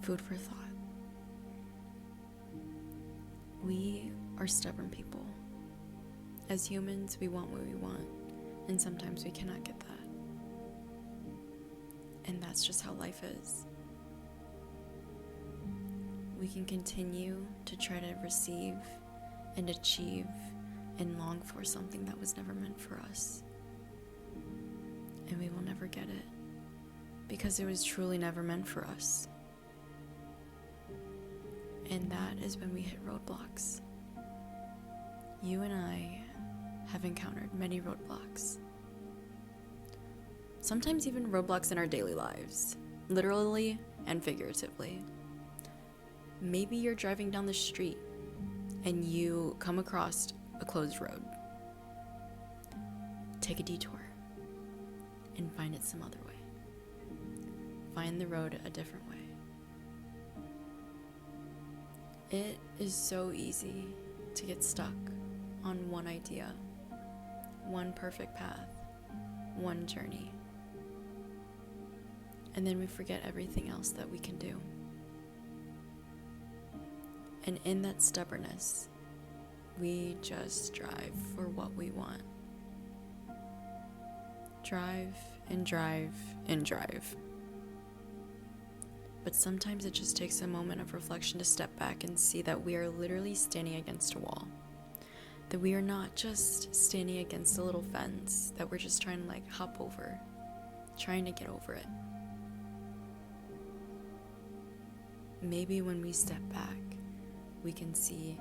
Food for thought. We are stubborn people. As humans, we want what we want, and sometimes we cannot get that. And that's just how life is. We can continue to try to receive and achieve and long for something that was never meant for us. And we will never get it because it was truly never meant for us. And that is when we hit roadblocks. You and I have encountered many roadblocks. Sometimes even roadblocks in our daily lives, literally and figuratively. Maybe you're driving down the street and you come across a closed road. Take a detour and find it some other way. Find the road a different way. It is so easy to get stuck on one idea, one perfect path, one journey. And then we forget everything else that we can do. And in that stubbornness, we just drive for what we want. Drive and drive and drive. But sometimes it just takes a moment of reflection to step back and see that we are literally standing against a wall. That we are not just standing against a little fence that we're just trying to hop over, trying to get over it. Maybe when we step back, we can see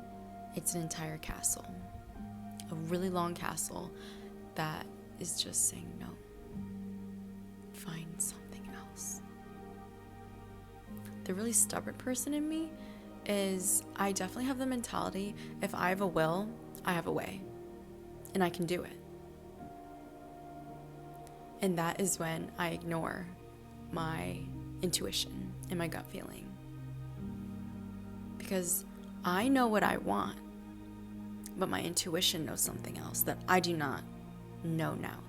it's an entire castle, a really long castle that is just saying no. Find something else. The really stubborn person in me is I definitely have the mentality, if I have a will, I have a way, and I can do it. And that is when I ignore my intuition and my gut feeling. Because I know what I want, but my intuition knows something else that I do not know now.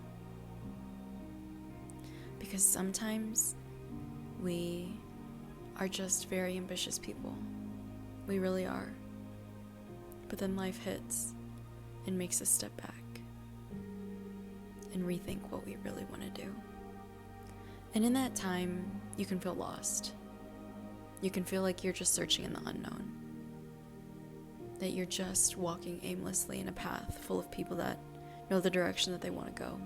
Because sometimes we are just very ambitious people. We really are. But then life hits and makes us step back and rethink what we really want to do. And in that time, you can feel lost. You can feel like you're just searching in the unknown. That you're just walking aimlessly in a path full of people that know the direction that they want to go.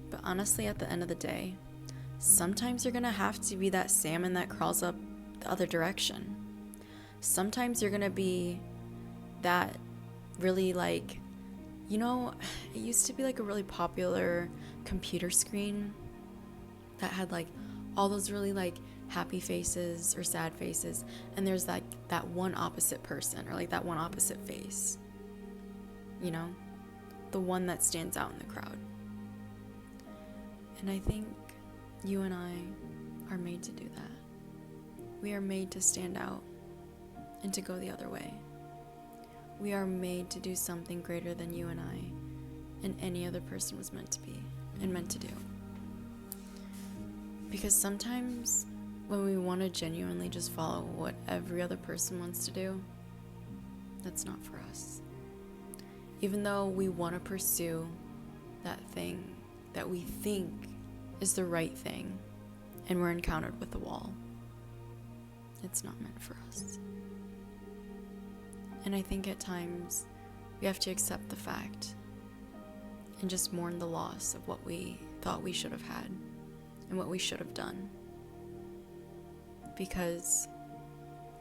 But honestly, at the end of the day, sometimes you're going to have to be that salmon that crawls up the other direction. Sometimes you're going to be that really it used to be a really popular computer screen that had all those really happy faces or sad faces, and there's that one opposite person or that one opposite face, the one that stands out in the crowd. And I think you and I are made to do that. We are made to stand out and to go the other way. We are made to do something greater than you and I and any other person was meant to be and meant to do. Because sometimes when we want to genuinely just follow what every other person wants to do, that's not for us. Even though we want to pursue that thing that we think is the right thing, and we're encountered with the wall, it's not meant for us. And I think at times we have to accept the fact and just mourn the loss of what we thought we should have had and what we should have done. Because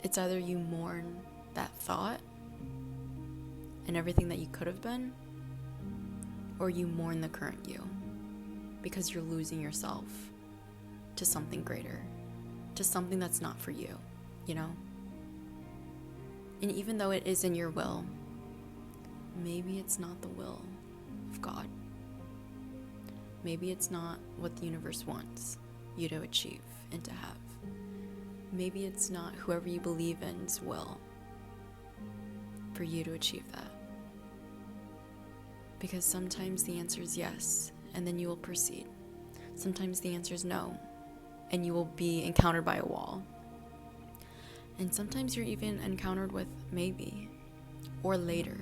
it's either you mourn that thought and everything that you could have been, or you mourn the current you because you're losing yourself to something greater, to something that's not for you, And even though it is in your will, maybe it's not the will of God. Maybe it's not what the universe wants you to achieve and to have. Maybe it's not whoever you believe in's will for you to achieve that. Because sometimes the answer is yes, and then you will proceed. Sometimes the answer is no, and you will be encountered by a wall. And sometimes you're even encountered with maybe or later,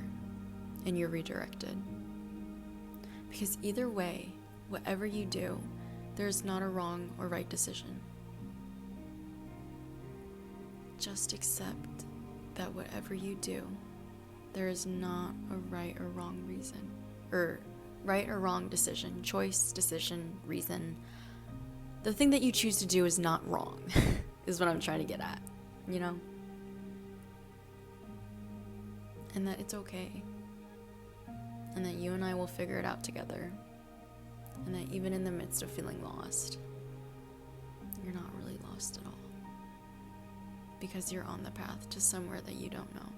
and you're redirected. Because either way, whatever you do, there's not a wrong or right decision. Just accept that whatever you do, there is not a right or wrong reason, or right or wrong decision, choice, decision, reason. The thing that you choose to do is not wrong, is what I'm trying to get at, you know? And that it's okay. And that you and I will figure it out together. And that even in the midst of feeling lost, you're not really lost at all. Because you're on the path to somewhere that you don't know.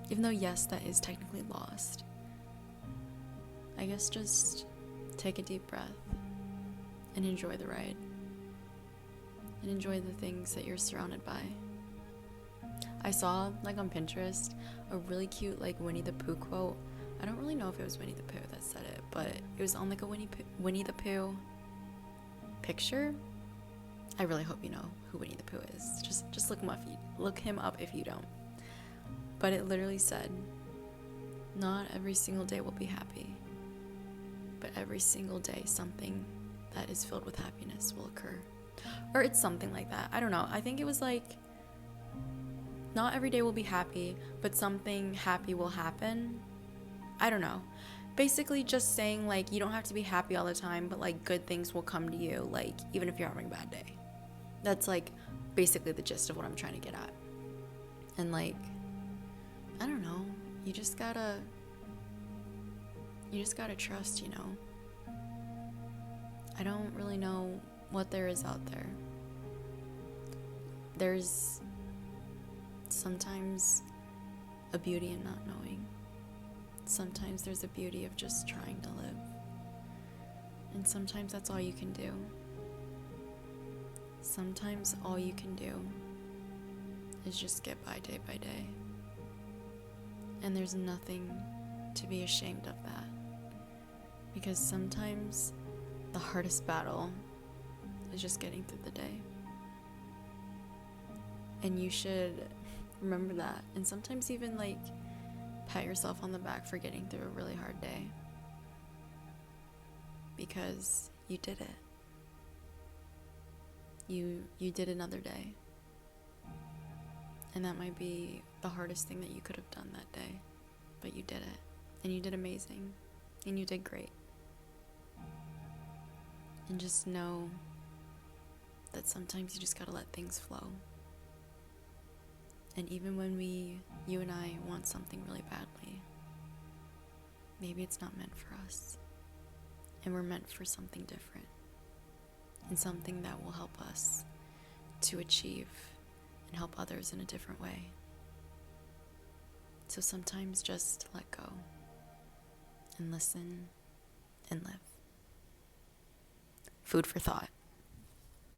Even though, yes, that is technically lost. I guess just take a deep breath and enjoy the ride. And enjoy the things that you're surrounded by. I saw, like on Pinterest, a really cute, like, Winnie the Pooh quote. I don't really know if it was Winnie the Pooh that said it, but it was on, like, a Winnie the Pooh picture. I really hope you know who Winnie the Pooh is. Just look him up if you don't. But it literally said, not every single day will be happy, but every single day something that is filled with happiness will occur. Or it's something like that. I don't know. I think it was like, not every day will be happy, but something happy will happen. I don't know. Basically just saying, like, you don't have to be happy all the time, but, like, good things will come to you, like, even if you're having a bad day. That's, like, basically the gist of what I'm trying to get at. And, like, I don't know. You just gotta trust, you know? I don't really know what there is out there. There's sometimes a beauty in not knowing. Sometimes there's a beauty of just trying to live. And sometimes that's all you can do. Sometimes all you can do is just get by day. And there's nothing to be ashamed of that. Because sometimes the hardest battle is just getting through the day. And you should remember that. And sometimes even, like, pat yourself on the back for getting through a really hard day. Because you did it. You did another day. And that might be the hardest thing that you could have done that day. But you did it. And you did amazing. And you did great. And just know that sometimes you just gotta let things flow. And even when you and I want something really badly, maybe it's not meant for us. And we're meant for something different. And something that will help us to achieve and help others in a different way. So sometimes just let go and listen and live. Food for thought.